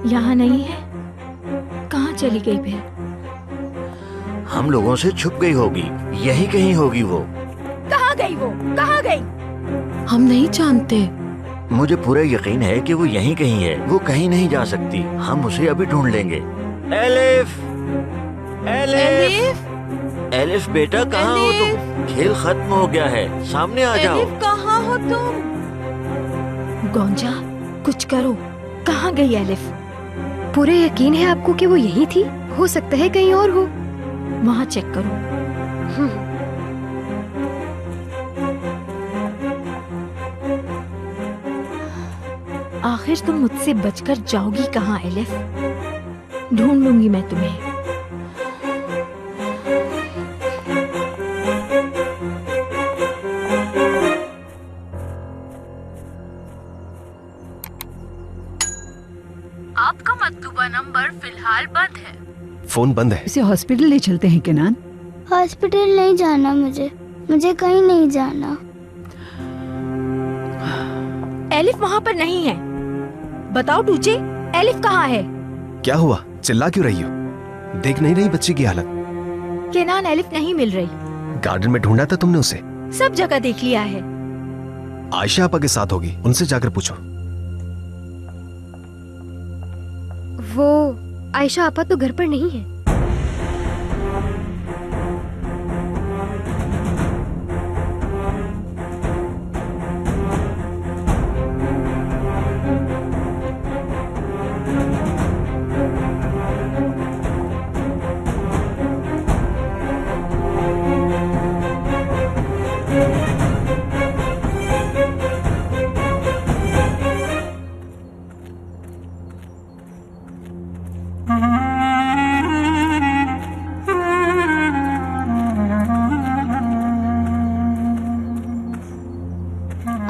यहाँ नहीं है। कहाँ चली गई फिर? हम लोगों से छुप गई होगी, यही कहीं होगी वो। कहाँ गई वो? कहाँ गई? हम नहीं जानते। मुझे पूरा यकीन है कि वो यहीं कहीं है, वो कहीं नहीं जा सकती। हम उसे अभी ढूंढ लेंगे। एलिफ, एलिफ, एलिफ बेटा कहाँ हो तुम? खेल खत्म हो गया है, सामने आ जाओ। एलिफ कहाँ हो तुम? गोंजा, कुछ करो। कहाँ गई एलिफ? पूरे यकीन है आपको कि वो यहीं थी? हो सकता है कहीं और हो। वहाँ चेक करो। आखिर तुम मुझसे बचकर जाओगी कहाँ एलिफ? ढूंढ लूंगी मैं तुम्हें। आपका मतलूबा नंबर फिलहाल बंद है। फोन बंद है। इसे हॉस्पिटल ले चलते हैं केनान। हॉस्पिटल नहीं जाना, मुझे कहीं नहीं जाना। एलिफ वहाँ पर नहीं है। बताओ टूचे, एलिफ कहाँ है? क्या हुआ, चिल्ला क्यों रही हो? देख नहीं रही बच्ची की हालत? केनान, एलिफ नहीं मिल रही। गार्डन में ढूंढा था तुमने उसे? सब जगह देख लिया है। आयशा आपा के साथ होगी, उनसे जाकर पूछो। वो आयशा आपा तो घर पर नहीं है।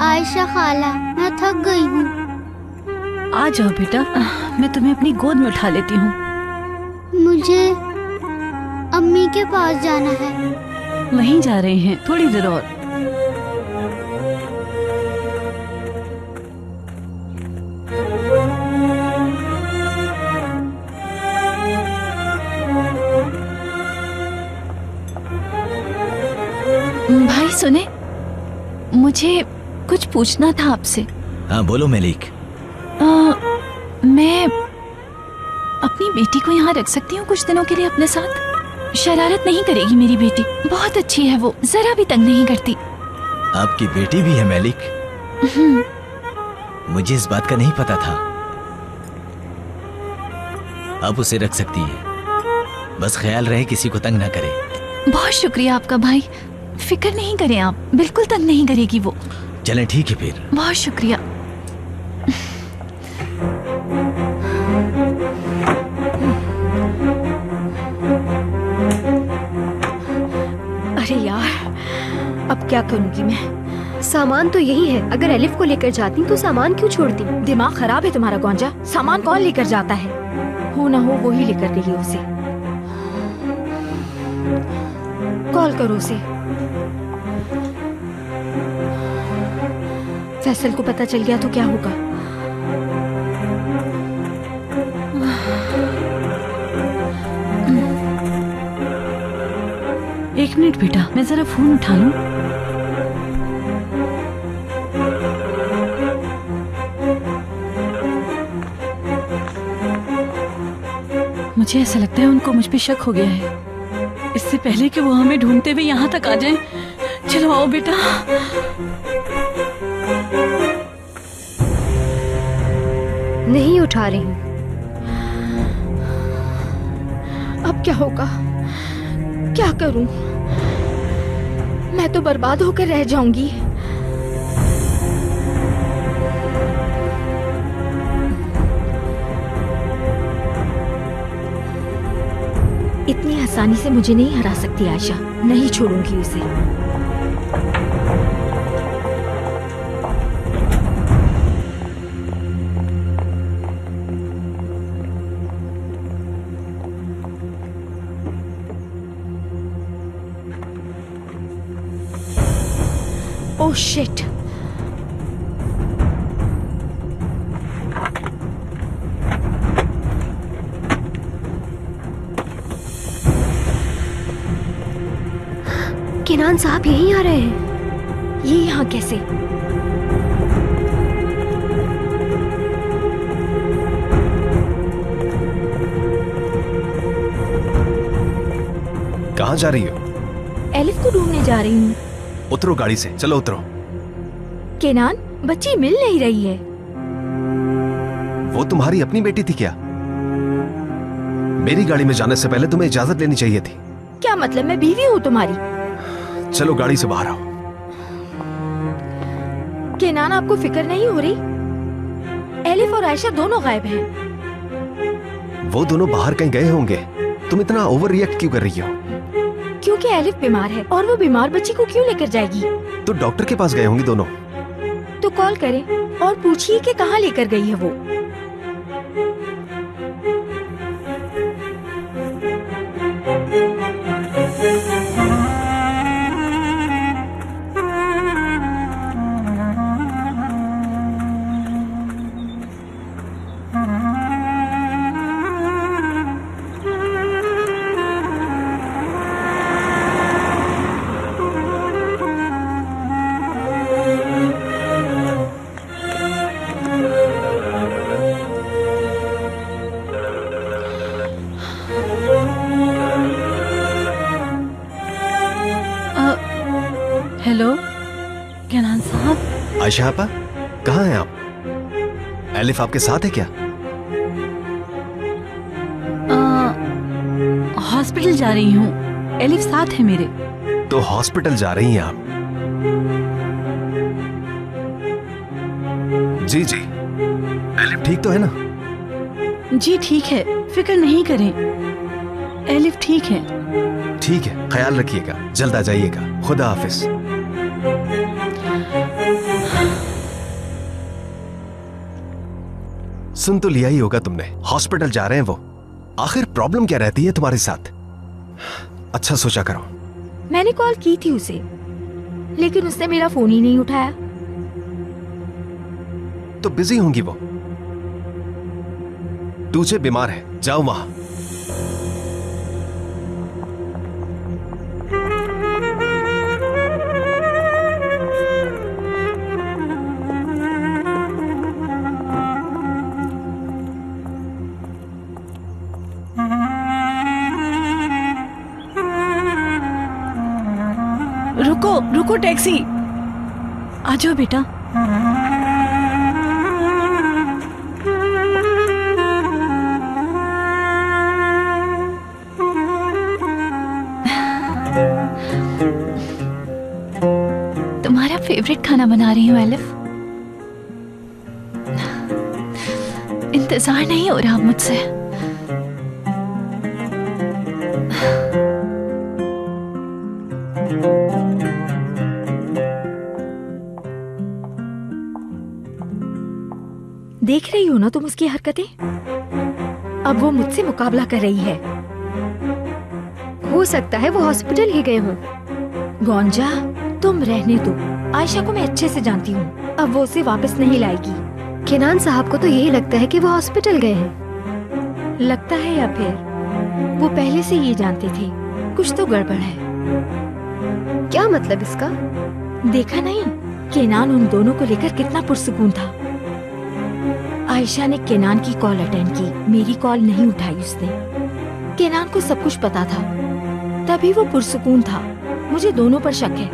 आयशा खाला, मैं थक गई हूँ। आ जाओ बेटा, मैं तुम्हें अपनी गोद में उठा लेती हूँ। मुझे अम्मी के पास जाना है। वहीं जा रहे हैं, थोड़ी देर और। भाई सुने, मुझे कुछ पूछना था आपसे। हाँ बोलो मलिक। मैं अपनी बेटी को यहाँ रख सकती हूँ कुछ दिनों के लिए अपने साथ? शरारत नहीं करेगी मेरी बेटी, बहुत अच्छी है वो, जरा भी तंग नहीं करती। आपकी बेटी भी है मलिक? मुझे इस बात का नहीं पता था। आप उसे रख सकती हैं, बस ख्याल रहे किसी को तंग ना करे। बहुत शुक्रिया आपका भाई, फिक्र नहीं करें आप, बिल्कुल तंग नहीं करेगी वो। चलें ठीक है फिर। बहुत शुक्रिया। अरे यार, अब क्या करूंगी मैं? सामान तो यही है। अगर एलिफ को लेकर जाती तो सामान क्यों छोड़ती? दिमाग खराब है तुम्हारा गोंजा। सामान कौन लेकर जाता है? हो ना हो वो ही लेकर गई उसे। कॉल करो उसे। फैसल को पता चल गया तो क्या होगा? एक मिनट बेटा, मैं जरा फोन उठा लूं। मुझे ऐसा लगता है उनको मुझ पे शक हो गया है। इससे पहले कि वो हमें ढूंढते हुए यहाँ तक आ जाएं, चलो आओ बेटा। नहीं उठा रही हूँ। अब क्या होगा? क्या करूं? मैं तो बर्बाद होकर रह जाऊंगी। इतनी आसानी से मुझे नहीं हरा सकती आयशा, नहीं छोड़ूंगी उसे। Oh shit! किनान साहब यहीं आ रहे हैं। ये यहाँ कैसे? कहाँ जा रही हो? एलिफ को ढूंढने जा रही हूँ। उतरो गाड़ी से, चलो उतरो। केनान, बच्ची मिल नहीं रही है। वो तुम्हारी अपनी बेटी थी क्या? मेरी गाड़ी में जाने से पहले तुम्हें इजाजत लेनी चाहिए थी। क्या मतलब, मैं बीवी हूँ तुम्हारी? चलो गाड़ी से बाहर आओ। केनान, आपको फिक्र नहीं हो रही? एलिफ और आयशा दोनों गायब हैं। वो दोनों बाहर कहीं गए होंगे। तुम इतना ओवर रिएक्ट क्यों कर रही हो? क्योंकि एलिफ बीमार है और वो बीमार बच्ची को क्यों लेकर जाएगी? तो डॉक्टर के पास गए होंगे दोनों। तो कॉल करें और पूछिए कि कहाँ लेकर गई है वो। हेलो केनान साहब। आयशा आपा, कहाँ हैं आप? एलिफ आपके साथ है क्या? हॉस्पिटल जा रही हूँ, एलिफ साथ है मेरे। तो हॉस्पिटल जा रही हैं आप? जी जी। एलिफ ठीक तो है ना? जी ठीक है, फिक्र नहीं करें, एलिफ ठीक है। ठीक है, ख्याल रखिएगा, जल्द आ जाइएगा। खुदा हाफिज। सुन तो लिया ही होगा तुमने, हॉस्पिटल जा रहे हैं वो। आखिर प्रॉब्लम क्या रहती है तुम्हारे साथ? अच्छा सोचा करो। मैंने कॉल की थी उसे, लेकिन उसने मेरा फोन ही नहीं उठाया। तो बिजी होंगी वो। टूचे बीमार है, जाओ वहां। रुको रुको, टैक्सी। आ जाओ बेटा। तुम्हारा फेवरेट खाना बना रही हूँ एलिफ। इंतजार नहीं हो रहा मुझसे। देख रही हो ना तुम उसकी हरकतें? अब वो मुझसे मुकाबला कर रही है। हो सकता है वो हॉस्पिटल ही गए हों। गोंजा, तुम रहने दो। आयशा को मैं अच्छे से जानती हूँ, अब वो उसे वापस नहीं लाएगी। किनान साहब को तो यही लगता है कि वो हॉस्पिटल गए हैं। लगता है या फिर वो पहले से ये जानते थे कुछ तो गड़बड़ है। क्या मतलब इसका? देखा नहीं, केनान उन दोनों को लेकर कितना पुरसुकून था। आयशा ने केनान की कॉल अटेंड की, मेरी कॉल नहीं उठाई उसने। केनान को सब कुछ पता था, तभी वो पुरसुकून था। मुझे दोनों पर शक है।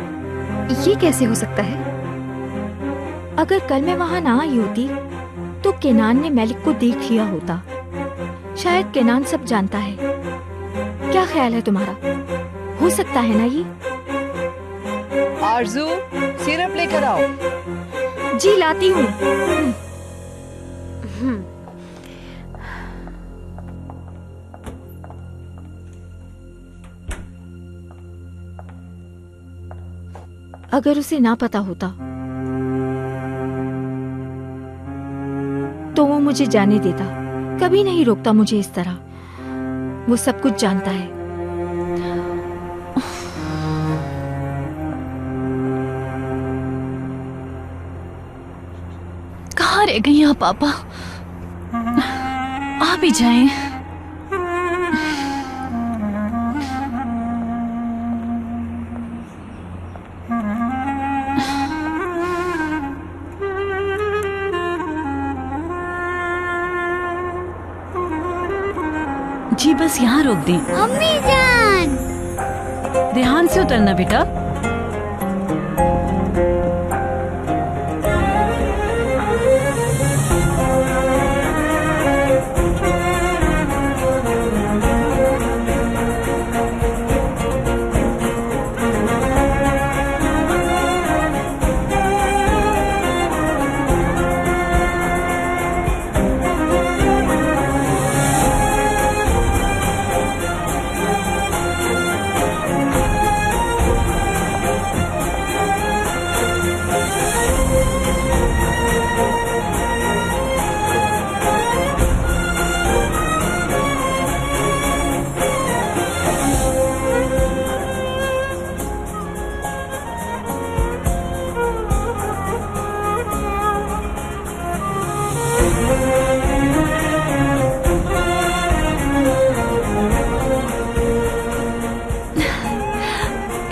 ये कैसे हो सकता है? अगर कल मैं वहाँ ना आई होती तो केनान ने मेलिक को देख लिया होता। शायद केनान सब जानता है। क्या ख्याल है तुम्हारा? हो सकता है ना ये? आरजू, सिरप लेकर आओ। जी लाती हूँ। अगर उसे ना पता होता तो वो मुझे जाने देता, कभी नहीं रोकता मुझे इस तरह। वो सब कुछ जानता है। कहाँ रह गई आप पापा? आ भी जाएं। जी बस यहाँ रोक दें। अम्मी जान। ध्यान से उतरना बेटा।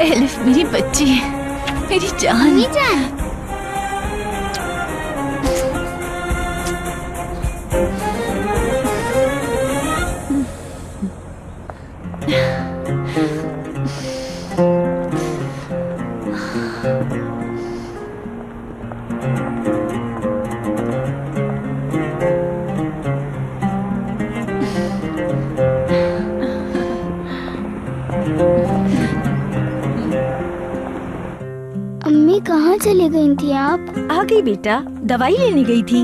एलिफ मेरी बच्ची है, मेरी जान। अम्मी जान। अम्मी कहाँ चली गई थी आप? आ गई बेटा, दवाई लेने गई थी।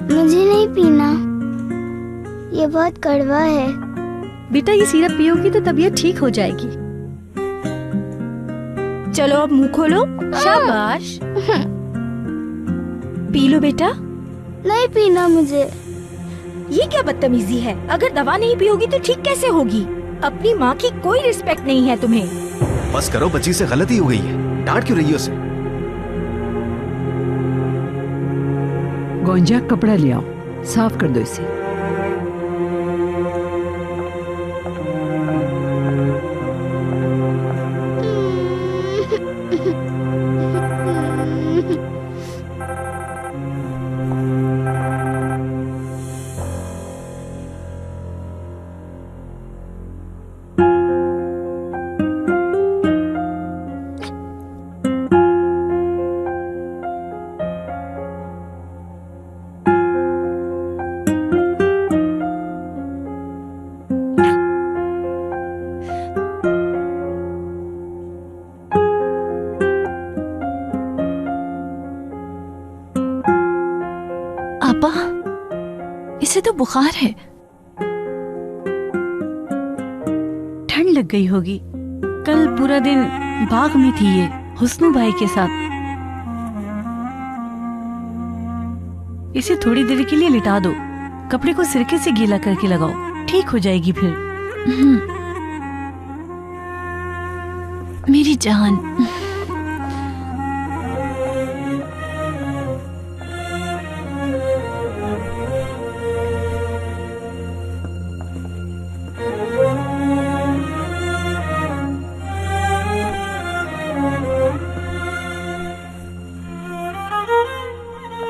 मुझे नहीं पीना, ये बहुत कड़वा है। बेटा ये सिरप पियोगी तो तबीयत ठीक हो जाएगी। चलो अब मुंह खोलो। शाबाश। पी लो बेटा। नहीं पीना मुझे। ये क्या बदतमीजी है? अगर दवा नहीं पियोगी तो ठीक कैसे होगी? अपनी माँ की कोई रिस्पेक्ट नहीं है तुम्हें। बस करो, बच्ची से गलती हो गई है, डांट क्यों रही है उसे? गोंजा कपड़ा ले आओ, साफ कर दो इसे। आपा, इसे तो बुखार है। ठंड लग गई होगी। कल पूरा दिन बाग में थी ये हुस्नू भाई के साथ। इसे थोड़ी देर के लिए लिटा दो, कपड़े को सिरके से गीला करके लगाओ, ठीक हो जाएगी फिर। मेरी जान।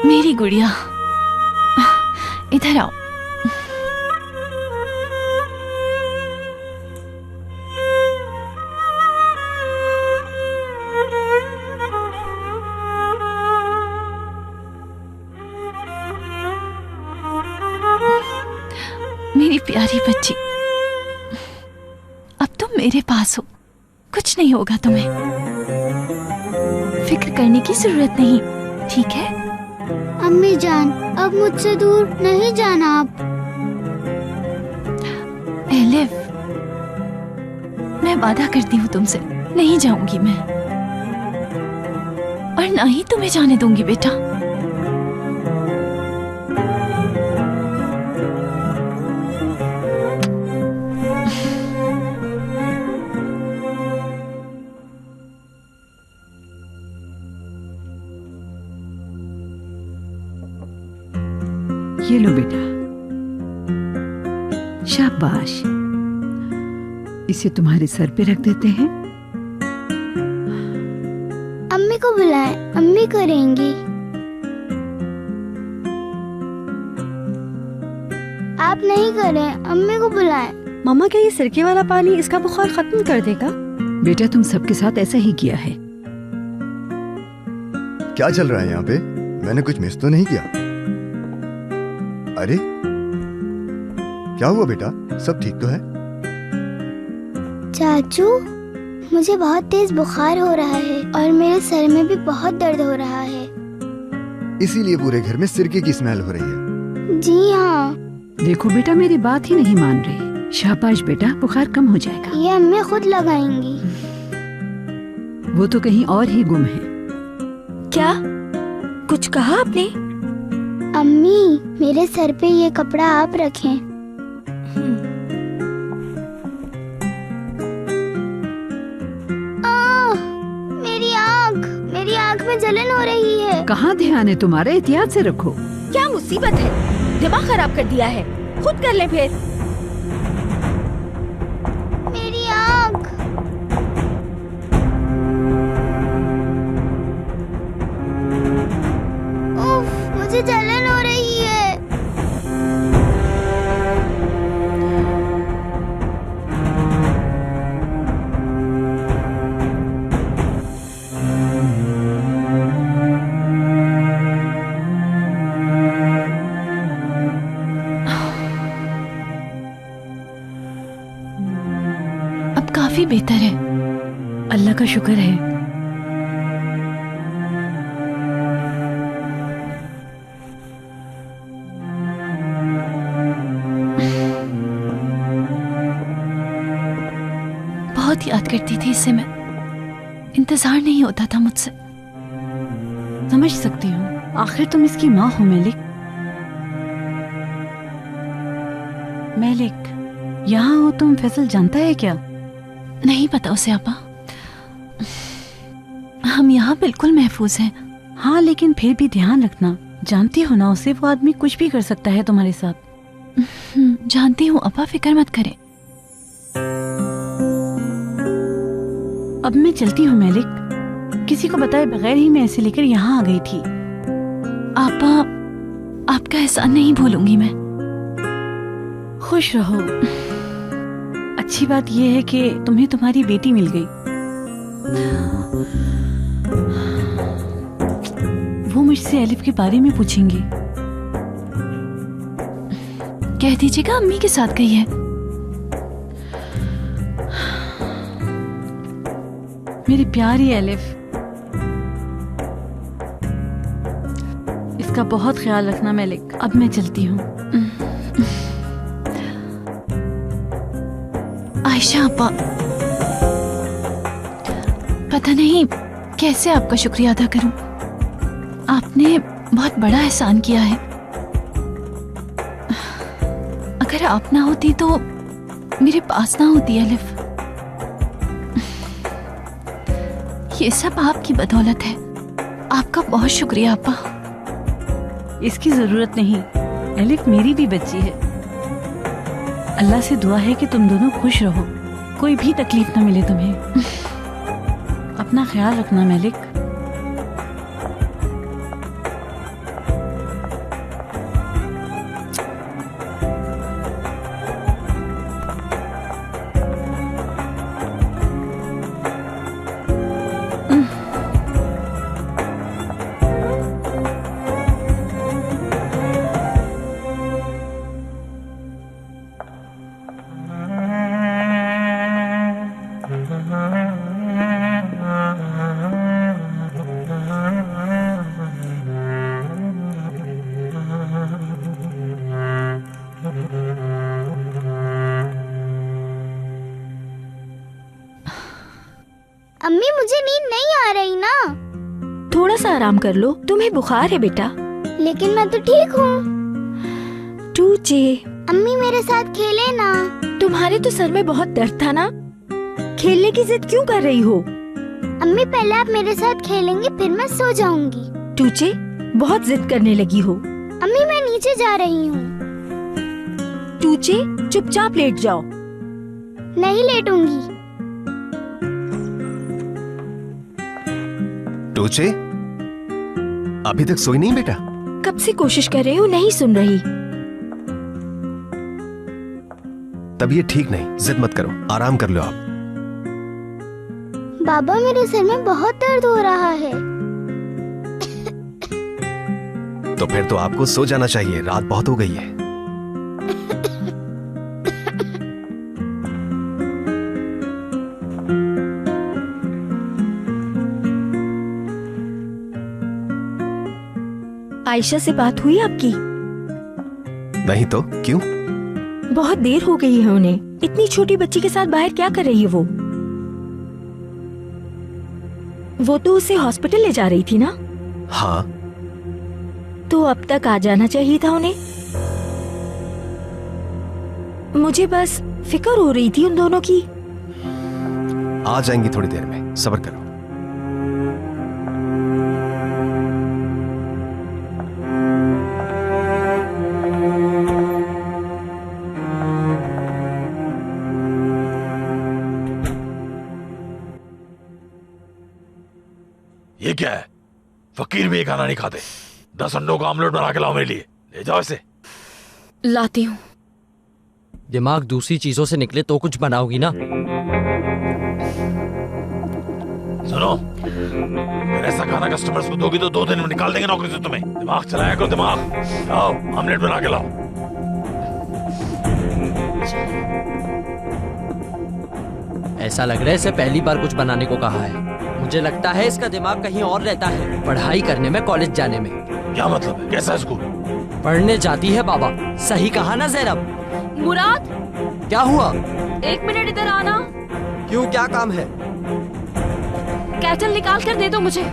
मेरी गुड़िया, इधर आओ। मेरी प्यारी बच्ची, अब तुम मेरे पास हो, कुछ नहीं होगा तुम्हें। फिक्र करने की जरूरत नहीं, ठीक है? अम्मी जान, अब मुझसे दूर नहीं जाना आप। एलिफ, मैं वादा करती हूँ तुमसे, नहीं जाऊंगी मैं, और ना ही तुम्हें जाने दूंगी बेटा। ये लो बेटा, शाबाश। इसे तुम्हारे सर पे रख देते हैं। अम्मी को बुलाएं, अम्मी करेंगी। आप नहीं करें, अम्मी को बुलाएं। मम्मा क्या ये सिरके वाला पानी इसका बुखार खत्म कर देगा? बेटा तुम सबके साथ ऐसा ही किया है। क्या चल रहा है यहाँ पे? मैंने कुछ मिस तो नहीं किया? अरे क्या हुआ बेटा, सब ठीक तो है? चाचू, मुझे बहुत तेज बुखार हो रहा है और मेरे सर में भी बहुत दर्द हो रहा है। इसीलिए पूरे घर में सिरके की स्मेल हो रही है। जी हाँ। देखो बेटा मेरी बात ही नहीं मान रही। शाबाश बेटा, बुखार कम हो जाएगा। ये अम्मी खुद लगाएंगी। वो तो कहीं और ही गुम है। क्या कुछ कहा आपने? अम्मी, मेरे सर पे ये कपड़ा आप रखें। मेरी आँख में जलन हो रही है। कहाँ ध्यान है तुम्हारा? एहतियात से रखो। क्या मुसीबत है? दिमाग खराब कर दिया है। खुद कर ले फिर। मेरी आँख। उफ, मुझे जलन हो रही है। काफी बेहतर है, अल्लाह का शुक्र है। बहुत याद करती थी इसे मैं। इंतजार नहीं होता था मुझसे। समझ सकती हूँ, आखिर तुम इसकी माँ हो मेलिक। मेलिक, यहाँ हो तुम, फैसल जानता है क्या? नहीं पता उसे आपा। हम यहाँ बिल्कुल महफूज हैं। हाँ, लेकिन फिर भी ध्यान रखना। जानती हो ना उसे, वो आदमी कुछ भी कर सकता है तुम्हारे साथ। जानती हूँ आपा, फिक्र मत करें। अब मैं चलती हूँ मेलिक। किसी को बताए बगैर ही मैं इसे लेकर यहाँ आ गई थी। आपा, आपका एहसान नहीं भूलूंगी मैं। खुश रहो। अच्छी बात यह है कि तुम्हें तुम्हारी बेटी मिल गई। वो मुझसे एलिफ के बारे में पूछेंगी। कह दीजिएगा अम्मी के साथ गई है। मेरी प्यारी एलिफ, इसका बहुत ख्याल रखना मेलिक। अब मैं चलती हूँ। आयशा आपा, पता नहीं कैसे आपका शुक्रिया अदा करूं। आपने बहुत बड़ा एहसान किया है। अगर आप ना होती तो मेरे पास ना होती एलिफ। ये सब आपकी बदौलत है। आपका बहुत शुक्रिया आपा। इसकी जरूरत नहीं, एलिफ मेरी भी बच्ची है। अल्लाह से दुआ है कि तुम दोनों खुश रहो, कोई भी तकलीफ ना मिले तुम्हें। अपना ख्याल रखना मेलिक। अम्मी, मुझे नींद नहीं आ रही ना। थोड़ा सा आराम कर लो, तुम्हें बुखार है बेटा। लेकिन मैं तो ठीक हूँ। टूचे, अम्मी मेरे साथ खेले ना। तुम्हारे तो सर में बहुत दर्द था ना, खेलने की जिद क्यों कर रही हो? अम्मी, पहले आप मेरे साथ खेलेंगे, फिर मैं सो जाऊंगी। टूचे, बहुत जिद करने लगी हो। अम्मी, मैं नीचे जा रही हूँ। टूचे, चुपचाप लेट जाओ। नहीं लेटूंगी। टूचे, अभी तक सोई नहीं बेटा? कब से कोशिश कर रही हूँ, नहीं सुन रही। तबीयत ठीक नहीं, जिद मत करो, आराम कर लो आप। बाबा मेरे सिर में बहुत दर्द हो रहा है। तो फिर तो आपको सो जाना चाहिए, रात बहुत हो गई है। आयशा से बात हुई आपकी? नहीं तो क्यों? बहुत देर हो गई है उन्हें। इतनी छोटी बच्ची के साथ बाहर क्या कर रही है वो? वो तो उसे हॉस्पिटल ले जा रही थी ना? हाँ। तो अब तक आ जाना चाहिए था उन्हें। मुझे बस फिक्र हो रही थी उन दोनों की। आ जाएंगी थोड़ी देर में, सब्र करो। ये क्या है? फकीर भी ये खाना नहीं खाते। 10 अंडों का ऑमलेट बना के लाओ मेरे लिए। ले जाओ इसे। लाती हूँ। दिमाग दूसरी चीजों से निकले तो कुछ बनाओगी ना? सुनो, अगर ऐसा खाना कस्टमर्स को दोगी तो 2 दिन में निकाल देंगे नौकरी से तुम्हें। दिमाग चलाया करो, दिमाग। आओ ऑमलेट बना के लाओ। ऐसा लग रहा है इसे पहली बार कुछ बनाने को कहा है। मुझे लगता है इसका दिमाग कहीं और रहता है, पढ़ाई करने में, कॉलेज जाने में। क्या मतलब है? कैसा स्कूल? पढ़ने जाती है बाबा। सही कहा ना ज़ैनब? मुराद, क्या हुआ? 1 मिनट इधर आना। क्यों, क्या काम है? कैटल निकाल कर दे दो मुझे।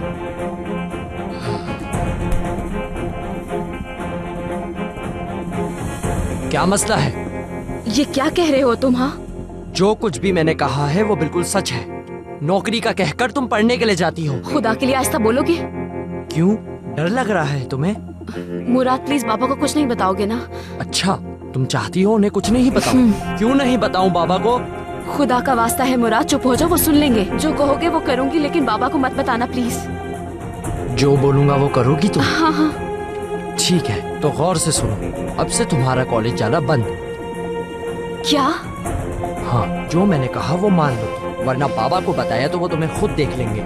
क्या मसला है? ये क्या कह रहे हो तुम? हाँ, जो कुछ भी मैंने कहा है वो बिल्कुल सच है। नौकरी का कहकर तुम पढ़ने के लिए जाती हो। खुदा के लिए आहिस्ता बोलोगे? क्यों, डर लग रहा है तुम्हें? मुराद प्लीज बाबा को कुछ नहीं बताओगे ना? अच्छा, तुम चाहती हो उन्हें कुछ नहीं बताऊं? क्यों नहीं बताऊं बाबा को? खुदा का वास्ता है मुराद, चुप हो जाओ, वो सुन लेंगे। जो कहोगे वो करूंगी, लेकिन बाबा को मत बताना प्लीज। जो बोलूंगा वो करोगी तुम? हाँ हाँ। ठीक है, तो गौर से सुनो। अब से तुम्हारा कॉलेज जाना बंद। क्या? हाँ, जो मैंने कहा वो मान लो, वरना बाबा को बताया तो वो तुम्हें खुद देख लेंगे।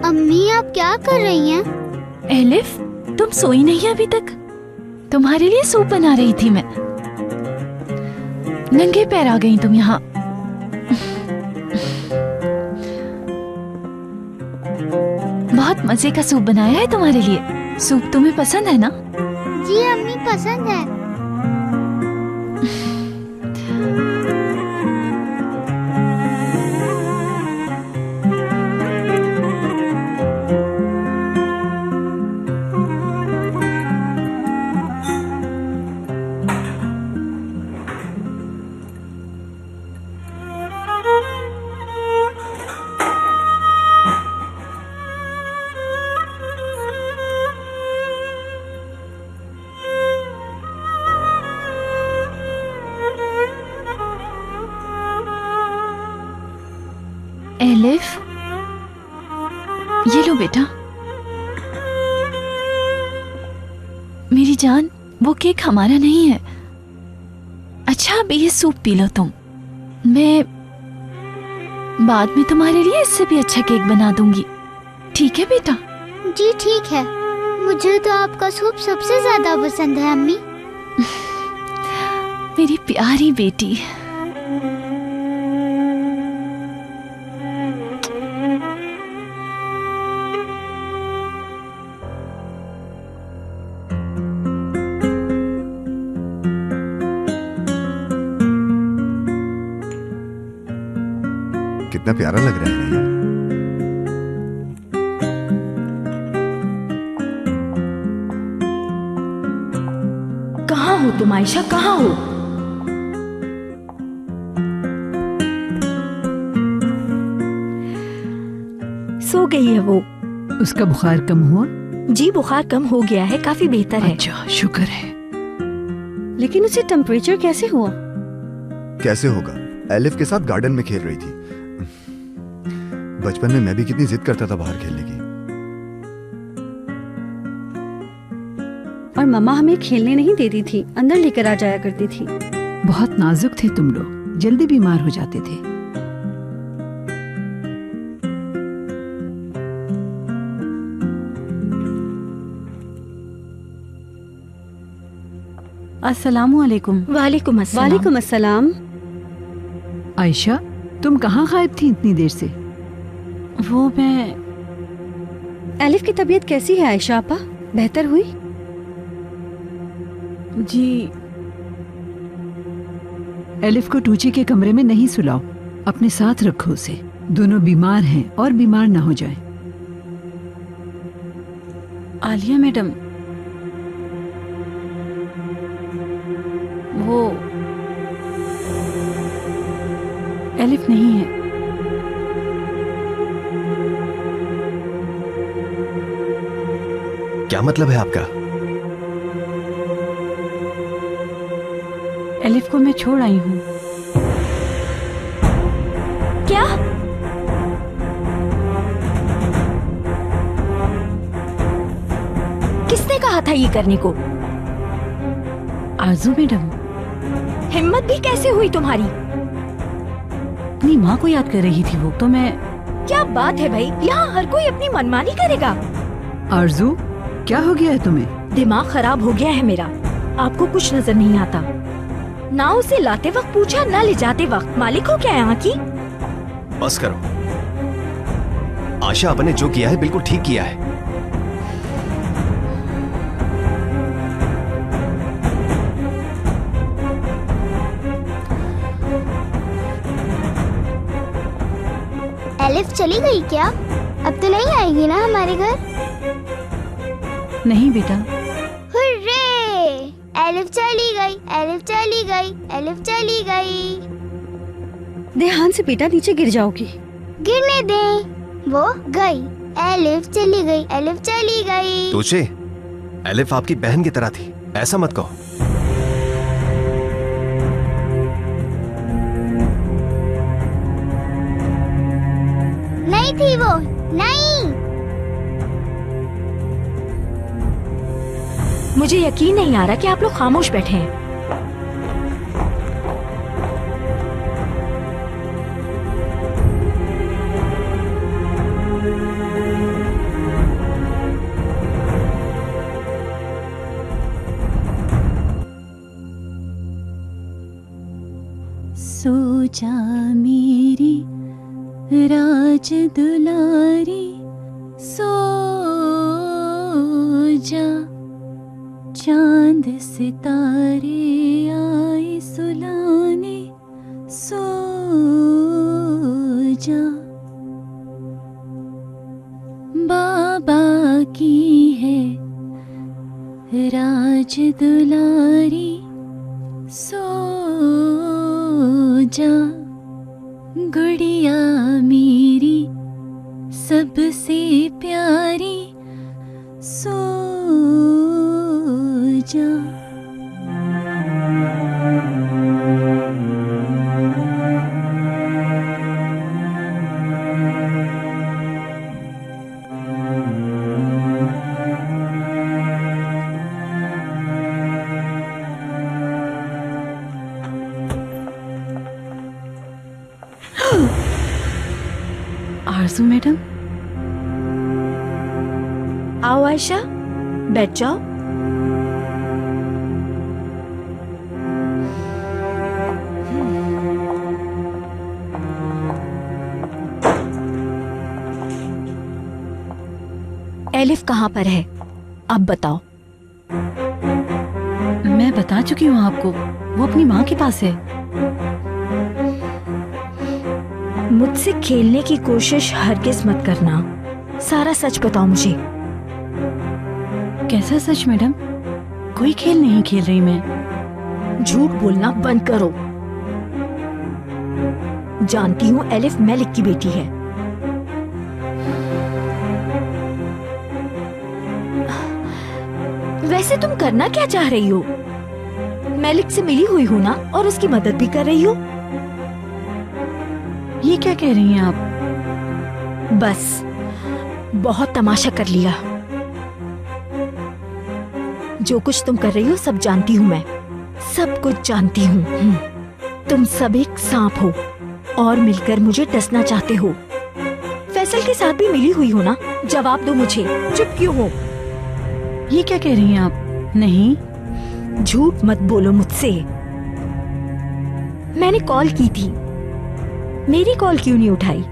अम्मी आप क्या कर रही हैं? एलिफ, तुम सोई नहीं अभी तक? तुम्हारे लिए सूप बना रही थी मैं। नंगे पैर आ गई तुम यहाँ। बहुत मजे का सूप बनाया है तुम्हारे लिए। सूप तुम्हें पसंद है ना? जी अम्मी, पसंद है। एलिफ, ये लो बेटा। मेरी जान, वो केक हमारा नहीं है। अच्छा, अब ये सूप पी लो तुम। मैं बाद में तुम्हारे लिए इससे भी अच्छा केक बना दूंगी। ठीक है बेटा? जी ठीक है। मुझे तो आपका सूप सबसे ज्यादा पसंद है अम्मी। मेरी प्यारी बेटी। कितना प्यारा लग रहा है ना ये। कहाँ हो तुम आयशा, कहाँ हो? सो गई है वो। उसका बुखार कम हुआ? जी बुखार कम हो गया है, काफी बेहतर है। अच्छा, शुक्र है। लेकिन उसे टेम्परेचर कैसे हुआ? कैसे होगा? एलिफ के साथ गार्डन में खेल रही थी। बचपन में मैं भी कितनी जिद करता था बाहर खेलने की। और मम्मा हमें खेलने नहीं देती थी, अंदर लेकर आ जाया करती थी। बहुत नाजुक थे तुम लोग, जल्दी बीमार हो जाते थे। अस्सलामुअलैकुम। वालेकुम अस्सलाम। वालेकुम अस्सलाम। आयशा, तुम कहाँ गायब थी इतनी देर से? वो मैं एलिफ की तबीयत कैसी है आयशा आपा? बेहतर हुई? जी एलिफ को टूचे के कमरे में नहीं सुलाओ, अपने साथ रखो उसे। दोनों बीमार हैं और बीमार ना हो जाए। आलिया मैडम, वो एलिफ नहीं है। क्या मतलब है आपका? एलिफ को मैं छोड़ आई हूँ। क्या? किसने कहा था ये करने को? आरजू मैडम। हिम्मत भी कैसे हुई तुम्हारी? अपनी माँ को याद कर रही थी वो, तो मैं। क्या बात है भाई, यहाँ हर कोई अपनी मनमानी करेगा। आरजू, क्या हो गया है तुम्हें? दिमाग खराब हो गया है मेरा। आपको कुछ नजर नहीं आता? ना उसे लाते वक्त पूछा, ना ले जाते वक्त। मालिक हो क्या यहाँ की? बस करो। आशा आपने जो किया है बिल्कुल ठीक किया है। एलिफ चली गई क्या? अब तो नहीं आएगी ना हमारे घर? नहीं बेटा। हुर्रे! एलिफ चली गई, एलिफ चली गई, एलिफ चली गई। ध्यान से बेटा, नीचे गिर जाओगी। गिरने दे। वो गई, एलिफ चली गई, एलिफ चली गई। तुझे एलिफ आपकी बहन की तरह थी, ऐसा मत कहो। नहीं थी वो, नहीं। मुझे यकीन नहीं आ रहा कि आप लोग खामोश बैठे हैं। सो जा मेरी राज दुलारी, सो जा, चांद सितारे आए सुलाने, सो जा। बाबा की है राज दुलारी, सो जा। गुड़िया मेरी सबसे प्यारी, सो जा। आरजू मैडम। आओ आयशा, बैठ जाओ। एलिफ कहाँ पर है? अब बताओ। मैं बता चुकी हूँ आपको, वो अपनी माँ के पास है। मुझसे खेलने की कोशिश हरगिज मत करना। सारा सच बताओ मुझे। कैसा सच मैडम? कोई खेल नहीं खेल रही मैं। झूठ बोलना बंद करो। जानती हूँ एलिफ मलिक की बेटी है। वैसे तुम करना क्या चाह रही हो? मैलिक से मिली हुई हूँ ना, और उसकी मदद भी कर रही हूँ। ये क्या कह रही हैं आप? बस बहुत तमाशा कर लिया। जो कुछ तुम कर रही हो सब जानती हूँ मैं, सब कुछ जानती हूँ। तुम सब एक सांप हो और मिलकर मुझे डसना चाहते हो। फैसल के साथ भी मिली हुई हो ना? जवाब दो मुझे, चुप क्यों हो? ये क्या कह रही हैं आप? नहीं, झूठ मत बोलो मुझसे। मैंने कॉल की थी, मेरी कॉल क्यों नहीं उठाई?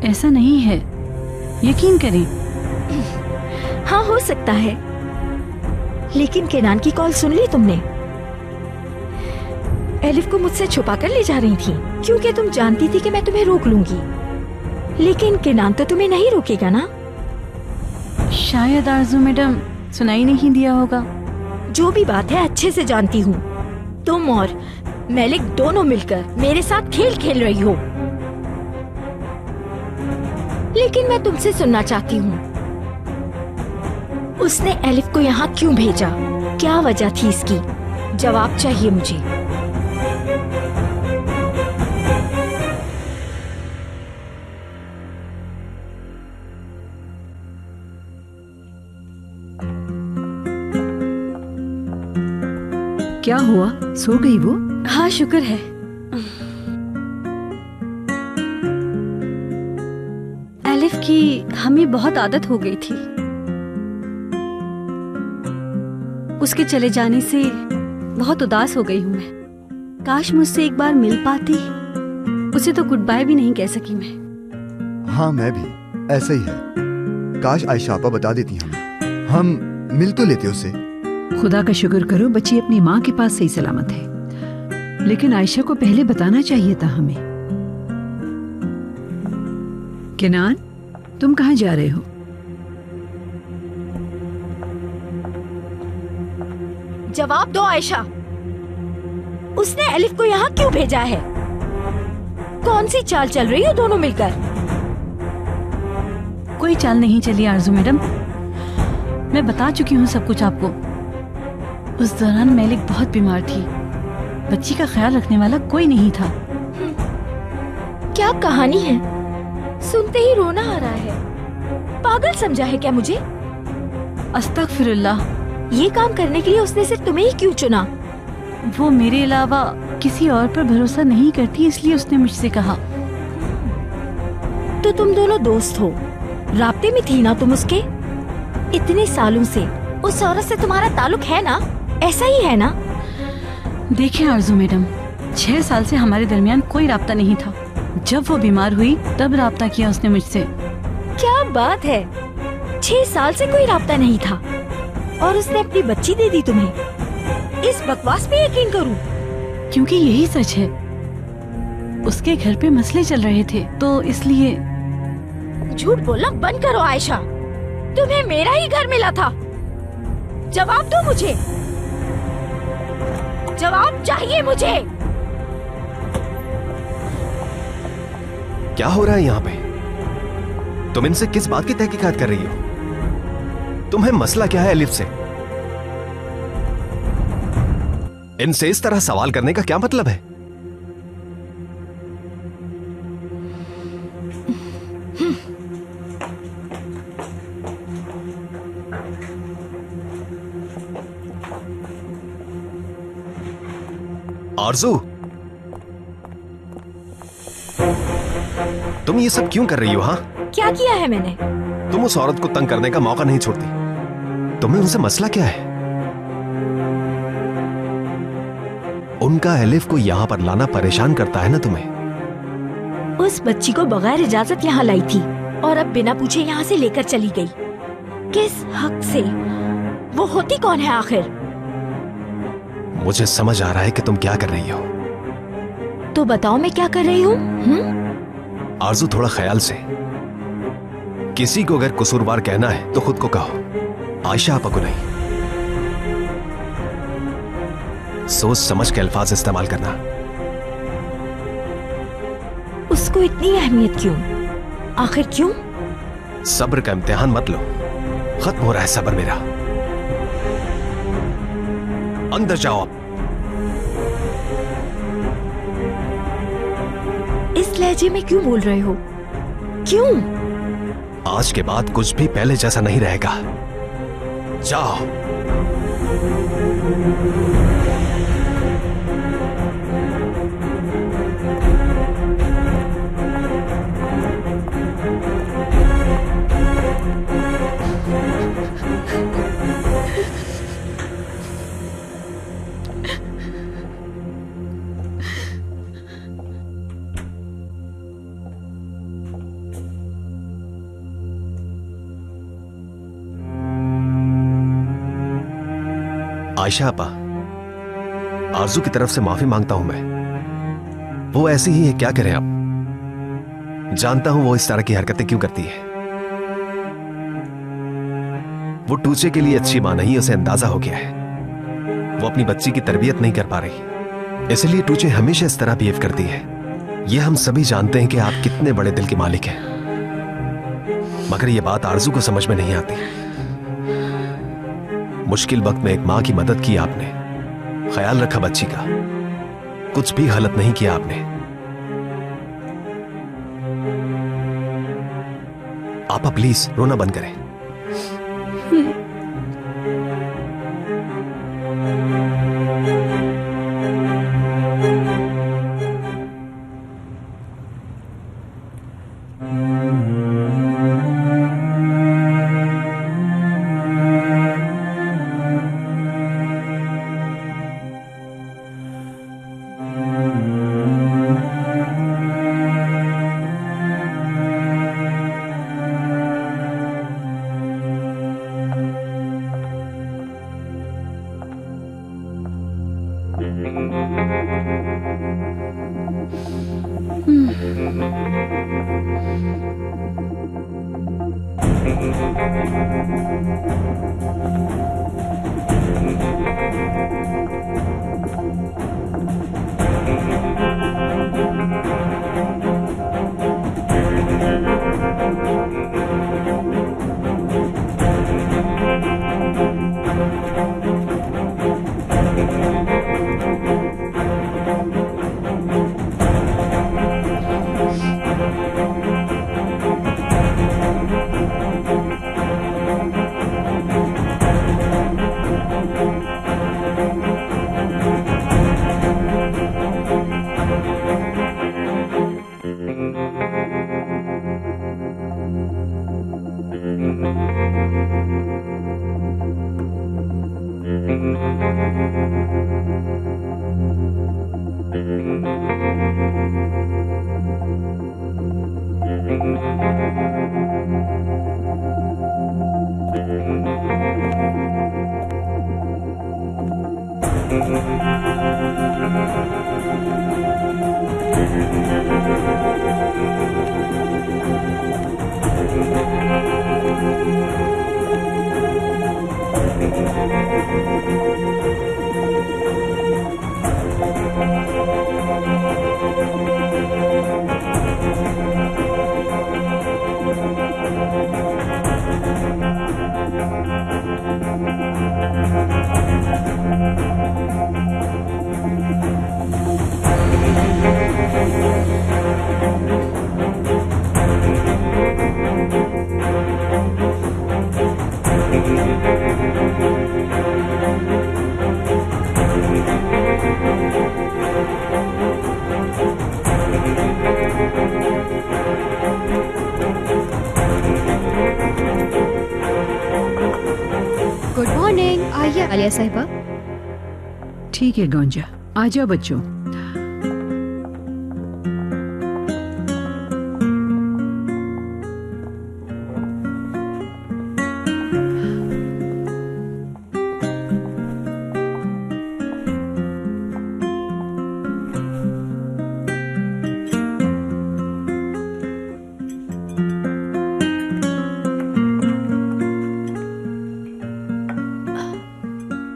ऐसा नहीं है, यकीन करें। हाँ हो सकता है, लेकिन केनान की कॉल सुन ली तुमने? एलिफ को मुझसे छुपा कर ले जा रही थी, क्योंकि तुम जानती थी कि मैं तुम्हें रोक लूंगी। लेकिन केनान तो तुम्हें नहीं रोकेगा ना? शायद आरजू मैडम सुनाई नहीं दिया होगा। जो भी बात है अच्छे से जानती हूँ। तुम और मैलिक दोनों मिलकर मेरे साथ खेल खेल रही हो। लेकिन मैं तुमसे सुनना चाहती हूँ, उसने एलिफ को यहाँ क्यों भेजा? क्या वजह थी इसकी? जवाब चाहिए मुझे। क्या हुआ, सो गई वो? हाँ शुक्र है। एलिफ की हमें बहुत आदत हो गई थी। उसके चले जाने से बहुत उदास हो गई हूँ मैं। काश मुझसे एक बार मिल पाती। उसे तो गुड बाय भी नहीं कह सकी मैं। हाँ मैं भी, ऐसा ही है। काश आयशा आपा बता देती हमें, हम मिल तो लेते उससे। खुदा का शुक्र करो बच्ची अपनी माँ के पास सही सलामत है, लेकिन आयशा को पहले बताना चाहिए था हमें। केनान, तुम कहाँ जा रहे हो? जवाब दो आयशा, उसने एलिफ को यहाँ क्यों भेजा है? कौन सी चाल चल रही हो दोनों मिलकर? कोई चाल नहीं चली आरजू मैडम, मैं बता चुकी हूँ सब कुछ आपको। उस दौरान मैलिक बहुत बीमार थी, बच्ची का ख्याल रखने वाला कोई नहीं था। क्या कहानी है? सुनते ही रोना आ रहा है। पागल समझा है क्या मुझे? अस्तगफिरुल्लाह। ये काम करने के लिए उसने सिर्फ तुम्हें ही क्यों चुना? वो मेरे अलावा किसी और पर भरोसा नहीं करती, इसलिए उसने मुझसे कहा। तो तुम दोनों दोस्त हो, राब्ते में थी ना तुम उसके? इतने सालों से उस औरत से तुम्हारा ताल्लुक है ना? ऐसा ही है ना? देखिए आरजू मैडम, 6 साल से हमारे दरमियान कोई राब्ता नहीं था। जब वो बीमार हुई तब राब्ता किया उसने मुझसे। क्या बात है, 6 साल से कोई राब्ता नहीं था और उसने अपनी बच्ची दे दी तुम्हें? इस बकवास पे यकीन करूं? क्योंकि यही सच है। उसके घर पे मसले चल रहे थे तो इसलिए। झूठ बोलना बंद करो आयशा, तुम्हें मेरा ही घर मिला था। जवाब दो मुझे, जवाब चाहिए मुझे। क्या हो रहा है यहाँ पे? तुम इनसे किस बात की तहकीकात कर रही हो? तुम्हें मसला क्या है एलिफ से? इनसे इस तरह सवाल करने का क्या मतलब है? आरजू, तुम ये सब क्यों कर रही हो? हाँ, क्या किया है मैंने? तुम उस औरत को तंग करने का मौका नहीं छोड़ती। तुम्हें उनसे मसला क्या है? उनका एलिफ को यहाँ पर लाना परेशान करता है ना तुम्हें? उस बच्ची को बगैर इजाजत यहाँ लाई थी और अब बिना पूछे यहाँ से लेकर चली गई। किस हक से? वो होती कौन है आखिर? मुझे समझ आ रहा है कि तुम क्या कर रही हो। तो बताओ मैं क्या कर रही हूँ? आरजू, थोड़ा ख्याल से। किसी को अगर कसूरवार कहना है तो खुद को कहो, आयशा आपा को नहीं। सोच समझ के अल्फाज इस्तेमाल करना। उसको इतनी अहमियत क्यों? आखिर क्यों? सब्र का इम्तिहान मत लो, खत्म हो रहा है सब्र मेरा। अंदर जाओ अब। इस लहजे में क्यों बोल रहे हो? क्यों? आज के बाद कुछ भी पहले जैसा नहीं रहेगा। जाओ। आयशा आपा, आरजू की तरफ से माफी मांगता हूं मैं। वो ऐसी ही है, क्या करें आप। जानता हूं वो इस तरह की हरकतें क्यों करती है। वो टूचे के लिए अच्छी मां नहीं, उसे अंदाजा हो गया है। वो अपनी बच्ची की तरबियत नहीं कर पा रही, इसलिए टूचे हमेशा इस तरह बिहेव करती है। ये हम सभी जानते हैं कि आप कितने बड़े दिल के मालिक हैं, मगर ये बात आरजू को समझ में नहीं आती। मुश्किल वक्त में एक मां की मदद की आपने, ख्याल रखा बच्ची का, कुछ भी गलत नहीं किया आपने। आपा प्लीज रोना बंद करें। Good morning. आइए आलिया साहिबा। ठीक है गौंजा, आ जाओ बच्चों।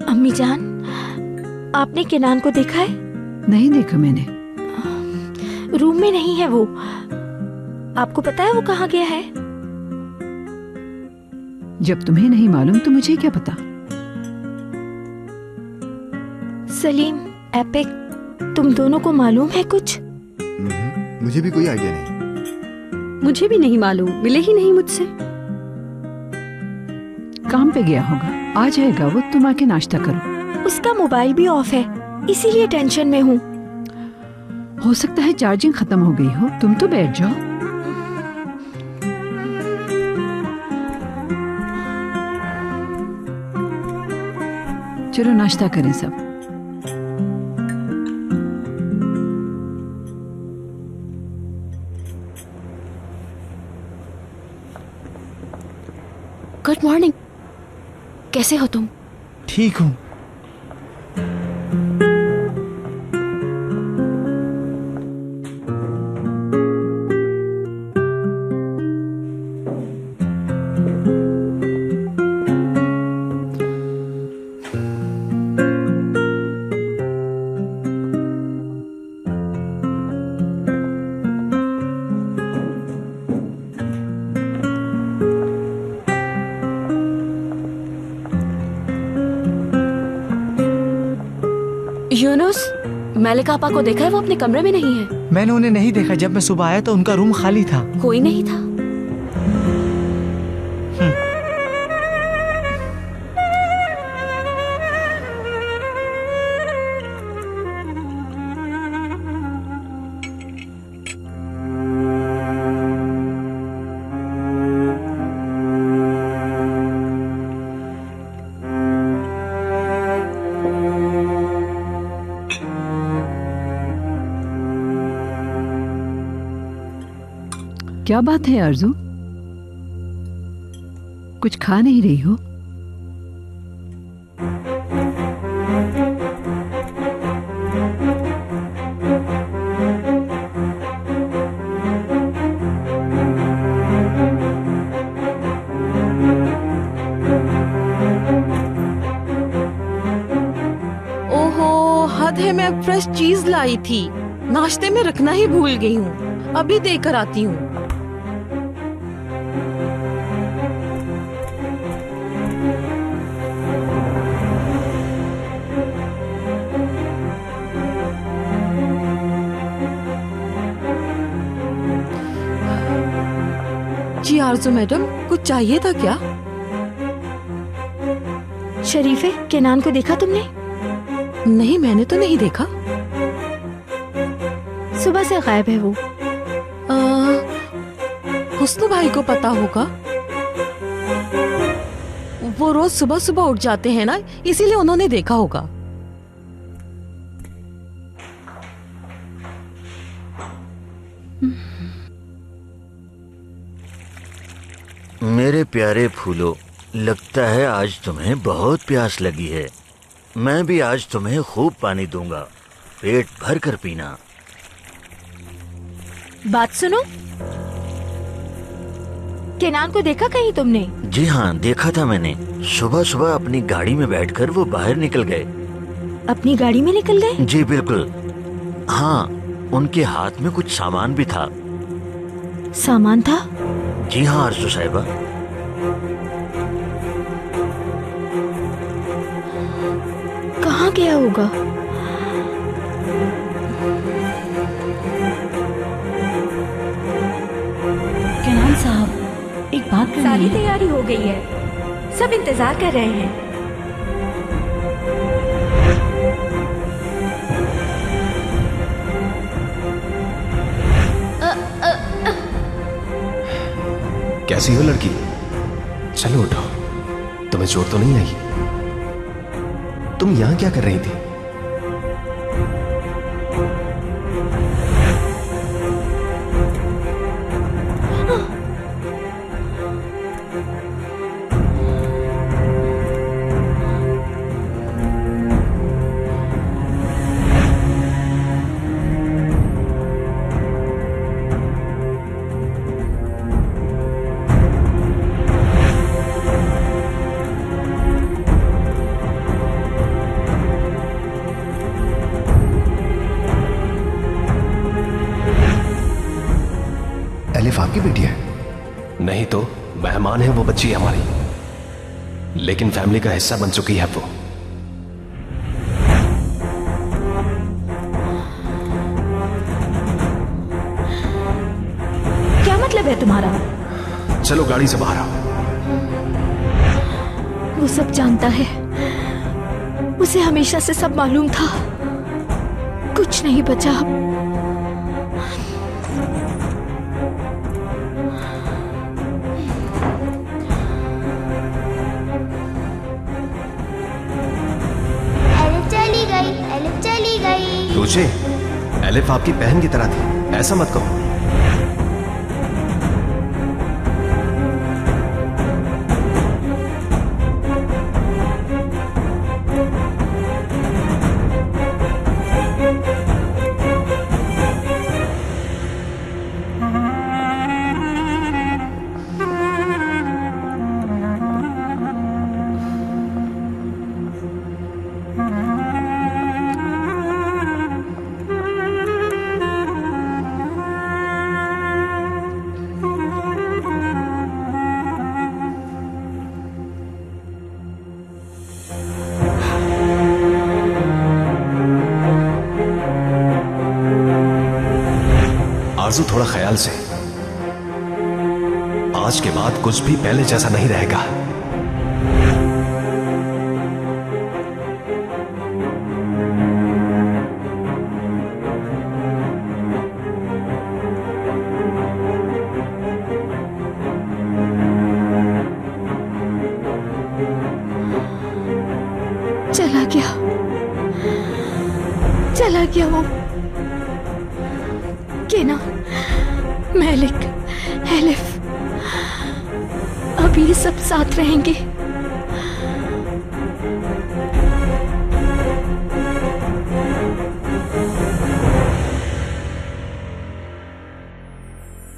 अम्मी जान, आपने केनान को देखा है? नहीं देखा मैंने। रूम में नहीं है वो। आपको पता है वो कहाँ गया है? जब तुम्हें नहीं मालूम तो मुझे क्या पता। सलीम, एपिक, तुम दोनों को मालूम है कुछ? मुझे भी कोई आइडिया नहीं। मुझे भी नहीं मालूम, मिले ही नहीं मुझसे। काम पे गया होगा, आ जाएगा वो। तुम आके नाश्ता करो। उसका मोबाइल भी ऑफ है, इसीलिए टेंशन में हूँ। हो सकता है चार्जिंग खत्म हो गई हो। तुम तो बैठ जाओ। चलो नाश्ता करें सब। Good morning. कैसे हो तुम? ठीक हूँ। यूनुस, मलिक आपा को देखा है? वो अपने कमरे में नहीं है। मैंने उन्हें नहीं देखा। जब मैं सुबह आया तो उनका रूम खाली था। कोई नहीं था। क्या बात है आरजू? कुछ खा नहीं रही हो? ओहो, हद है। मैं फ्रेश चीज लाई थी, नाश्ते में रखना ही भूल गई हूँ। अभी देकर आती हूँ। जी आरजू मैडम, कुछ चाहिए था क्या? शरीफे, केनान को देखा तुमने? नहीं, मैंने तो नहीं देखा। सुबह से गायब है वो। हुस्नु भाई को पता होगा। वो रोज सुबह सुबह उठ जाते हैं ना, इसीलिए उन्होंने देखा होगा। मेरे प्यारे फूलों, लगता है आज तुम्हें बहुत प्यास लगी है। मैं भी आज तुम्हें खूब पानी दूंगा, पेट भर कर पीना। बात सुनो, केनान को देखा कहीं तुमने? जी हाँ, देखा था मैंने। सुबह सुबह अपनी गाड़ी में बैठकर वो बाहर निकल गए। अपनी गाड़ी में निकल गए? जी बिल्कुल। हाँ, उनके हाथ में कुछ सामान भी था। सामान था? जी हाँ आरजू साहिबा। कहाँ गया होगा? केनान साहब, एक बात करनी सारी है। तैयारी हो गई है, सब इंतजार कर रहे हैं। कैसी हो लड़की? चलो उठो। तुम्हें चोट तो नहीं आई? तुम यहां क्या कर रही थी? एलिफ आपकी बेटी है? नहीं तो मेहमान है वो बच्ची हमारी, लेकिन फैमिली का हिस्सा बन चुकी है वो। चलो गाड़ी से बाहर आओ। वो सब जानता है, उसे हमेशा से सब मालूम था। कुछ नहीं बचा अब। एलिफ चली गई, एलिफ चली गई। तुझे एलिफ आपकी बहन की तरह थी, ऐसा मत कहो। आरज़ू, थोड़ा ख्याल से। आज के बाद कुछ भी पहले जैसा नहीं रहेगा। चला गया वो। केना, मेलिक, एलिफ, अब ये सब साथ रहेंगे।